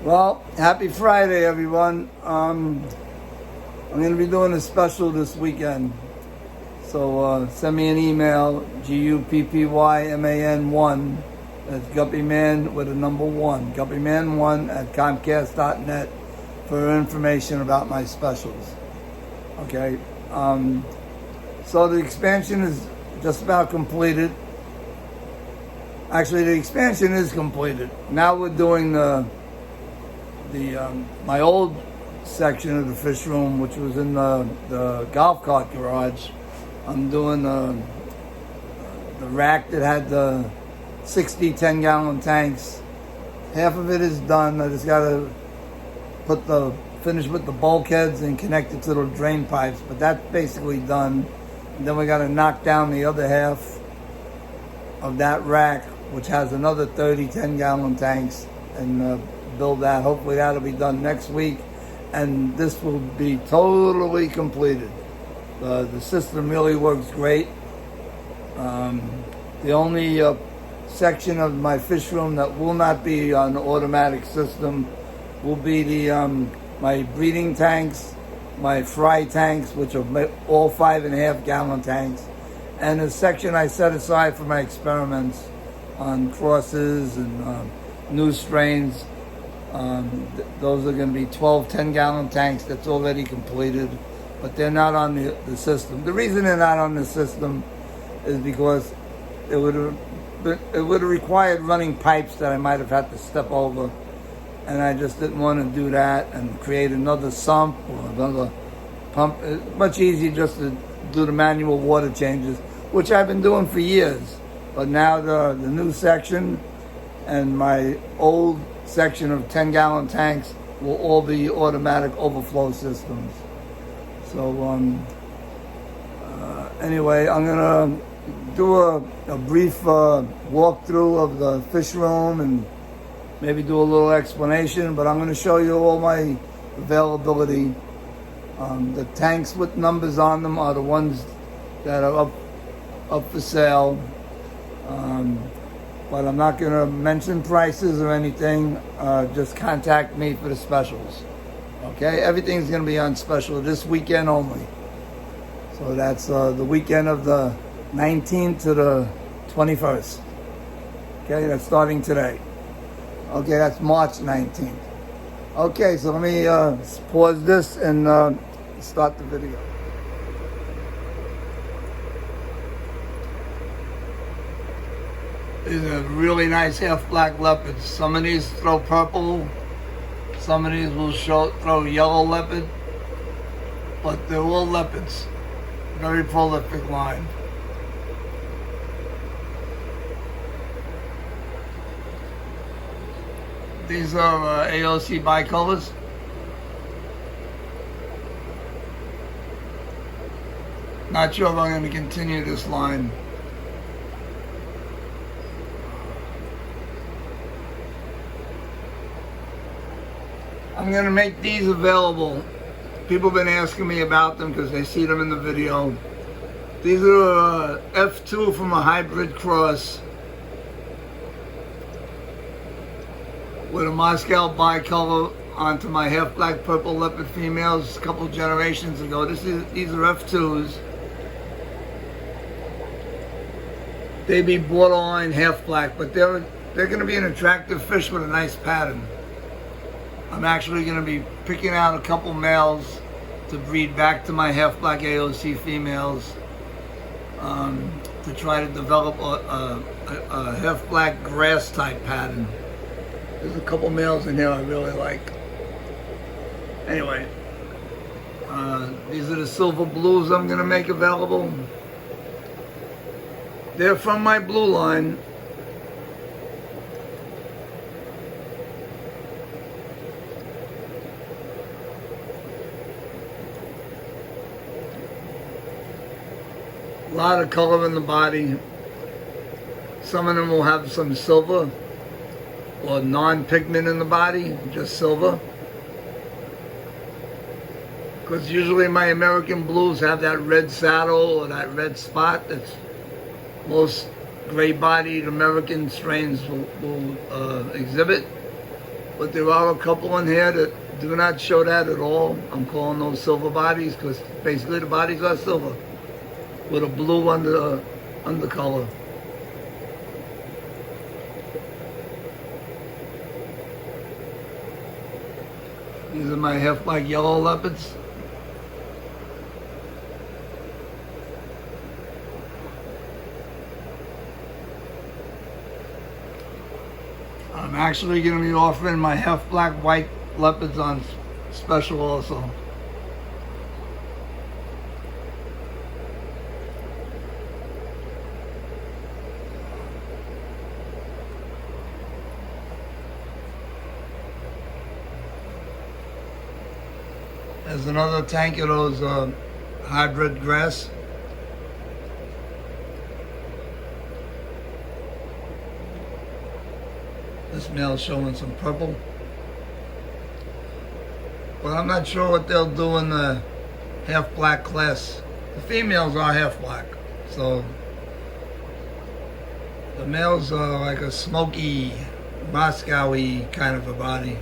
Well, happy Friday, everyone. I'm going to be doing a special this weekend. So send me an email, GUPPYMAN1. That's Guppyman with a number 1. Guppyman1 at Comcast.net for information about my specials. Okay. So the expansion is just about completed. Actually, the expansion is completed. Now we're doing my old section of the fish room, which was in the golf cart garage. I'm doing the rack that had the 60 10-gallon tanks. Half of it is done. I just got to finish with the bulkheads and connect it to the drain pipes, but that's basically done. And then we got to knock down the other half of that rack, which has another 30 10-gallon tanks, and build that. Hopefully that'll be done next week, and this will be totally completed. The system really works great. The only section of my fish room that will not be on the automatic system will be my breeding tanks, my fry tanks, which are all 5.5-gallon tanks, and a section I set aside for my experiments on crosses and new strains. Those are going to be 12 10-gallon tanks that's already completed, but they're not on the system. The reason they're not on the system is because it would have required running pipes that I might have had to step over, and I just didn't want to do that and create another sump or another pump. It's much easier just to do the manual water changes, which I've been doing for years. But now the new section and my old section of 10-gallon tanks will all be automatic overflow systems. So anyway, I'm gonna do a brief walkthrough of the fish room and maybe do a little explanation, but I'm going to show you all my availability. The tanks with numbers on them are the ones that are up for sale. But I'm not going to mention prices or anything. Just contact me for the specials. Okay, everything's going to be on special this weekend only. So that's the weekend of the 19th to the 21st. Okay, that's starting today. Okay, that's March 19th. Okay, so let me pause this and start the video. These are really nice half-black leopards. Some of these throw purple. Some of these will throw yellow leopard. But they're all leopards. Very prolific line. These are AOC bicolors. Not sure if I'm going to continue this line. I'm going to make these available. People have been asking me about them because they see them in the video. These are F2 from a hybrid cross with a Moscow bicolor onto my half-black purple leopard females a couple generations ago. These are F2s. They'd be borderline half-black, but they're going to be an attractive fish with a nice pattern. I'm actually going to be picking out a couple males to breed back to my half-black AOC females to try to develop a half-black grass-type pattern. There's a couple males in here I really like. Anyway, these are the silver blues I'm going to make available. They're from my blue line. A lot of color in the body. Some of them will have some silver or non-pigment in the body, just silver. Because usually my American blues have that red saddle or that red spot that's most gray-bodied American strains will exhibit. But there are a couple in here that do not show that at all. I'm calling those silver bodies because basically the bodies are silver with a blue undercolor. These are my half-black yellow leopards. I'm actually going to be offering my half-black white leopards on special also. There's another tank of those hybrid grass. This male's showing some purple. But I'm not sure what they'll do in the half-black class. The females are half-black, so the males are like a smoky, Moscow-y kind of a body.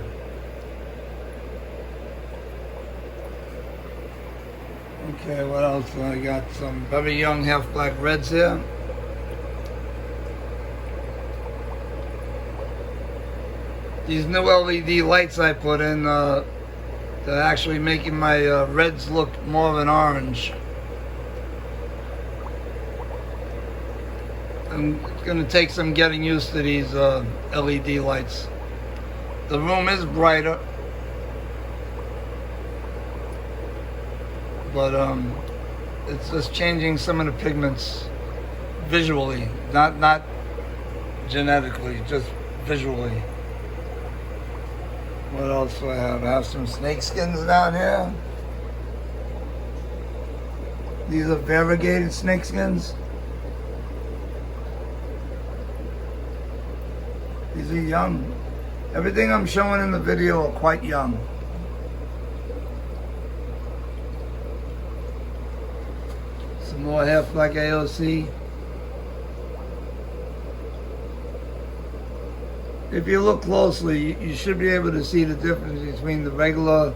Okay, what else? I got some very young half-black reds here. These new LED lights I put in, they're actually making my reds look more of an orange. I'm going to take some getting used to these LED lights. The room is brighter, but it's just changing some of the pigments visually, not genetically, just visually. What else do I have? I have some snake skins down here. These are variegated snake skins. These are young. Everything I'm showing in the video are quite young. Some more half-black AOC. If you look closely, you should be able to see the difference between the regular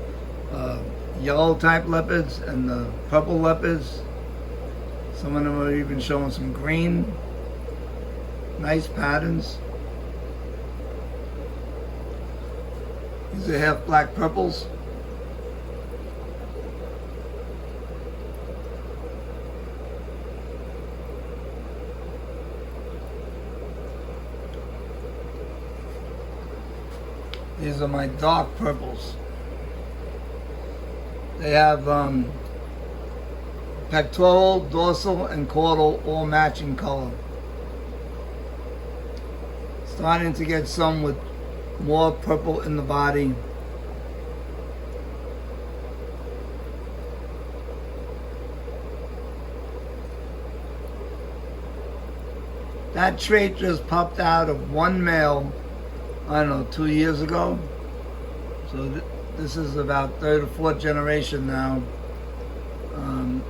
yellow type leopards and the purple leopards. Some of them are even showing some green. Nice patterns. These are half-black purples. These are my dark purples. They have pectoral, dorsal, and caudal all matching color. Starting to get some with more purple in the body. That trait just popped out of one male, I don't know, 2 years ago. So this is about third or fourth generation now. I'm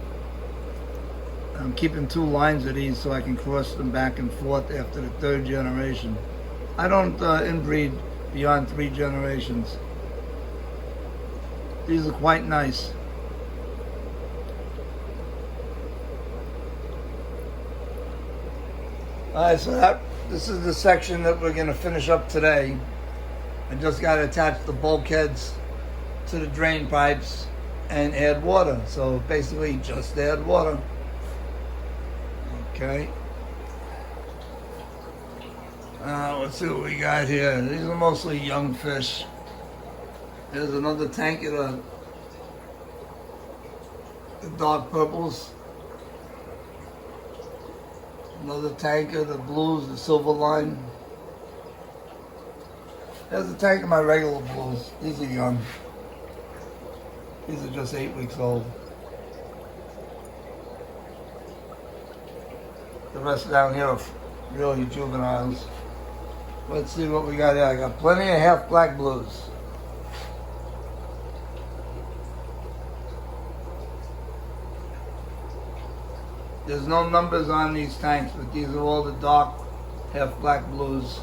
keeping 2 lines of these so I can cross them back and forth after the 3rd generation. I don't inbreed beyond 3 generations. These are quite nice. Alright, so this is the section that we're going to finish up today. I just got to attach the bulkheads to the drain pipes and add water. So basically just add water. Okay. Let's see what we got here. These are mostly young fish. There's another tank of the dark purples. Another tank of the blues, the silver line. There's a tank of my regular blues. These are young. These are just 8 weeks old. The rest down here are really juveniles. Let's see what we got here. I got plenty of half-black blues. There's no numbers on these tanks, but these are all the dark half-black blues.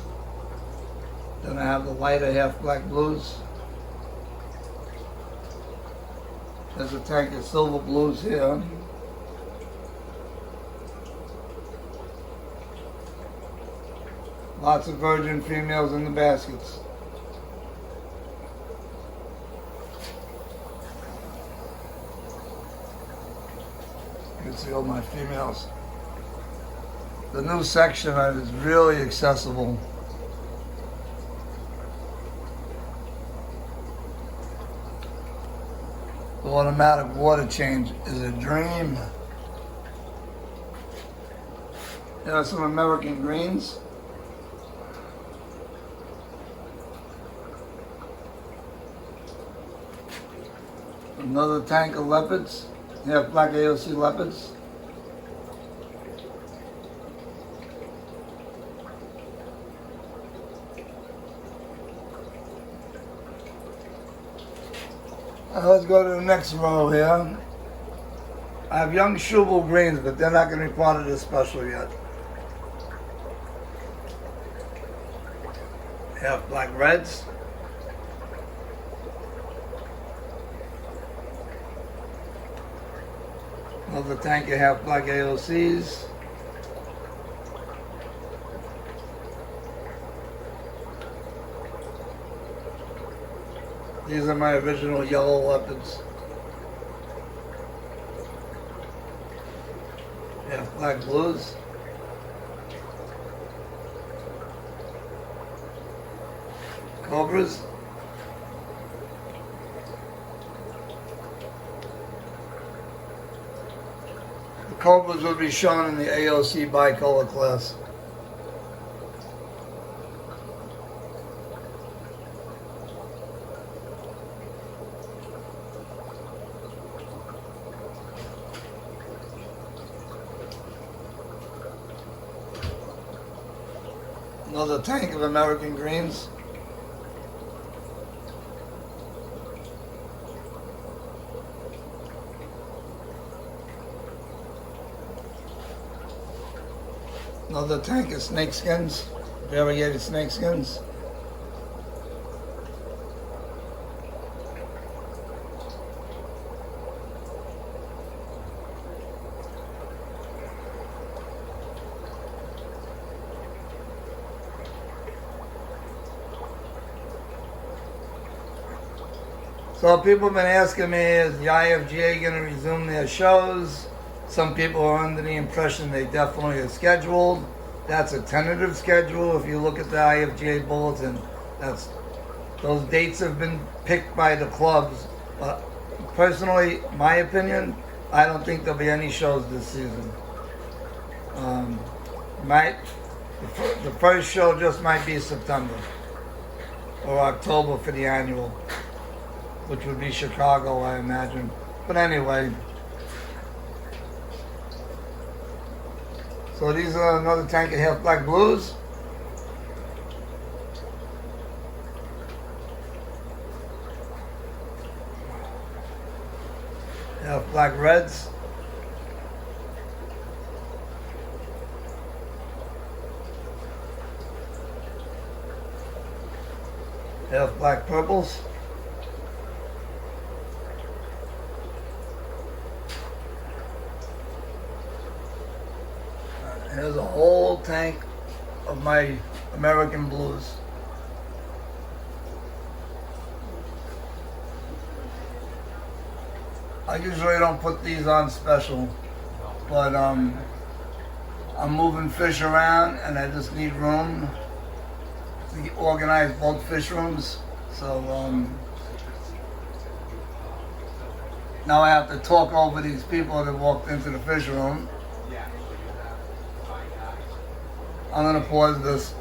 Then I have the lighter half black blues. There's a tank of silver blues here. Lots of virgin females in the baskets. You can see all my females. The new section is really accessible. The automatic water change is a dream. There are some American greens. Another tank of leopards. Half black AOC leopards. Let's go to the next row here. I have young Schubel greens, but they're not going to be part of this special yet. Half black reds. Another tank of half black AOCs. These are my original yellow leopards. Half black blues. Cobras. The cobras will be shown in the AOC bicolor class. Another tank of American greens. Another tank of snakeskins, variegated snakeskins. So people have been asking me, is the IFGA going to resume their shows? Some people are under the impression they definitely are scheduled. That's a tentative schedule. If you look at the IFGA bulletin, those dates have been picked by the clubs. But personally, my opinion, I don't think there'll be any shows this season. The first show just might be September or October for the annual, which would be Chicago, I imagine. But anyway, so these are another tank of half black blues. Half black reds. Half black purples. Here's a whole tank of my American blues. I usually don't put these on special, but I'm moving fish around and I just need room to organize both fish rooms. So now I have to talk over these people that walked into the fish room. I'm going to pause this.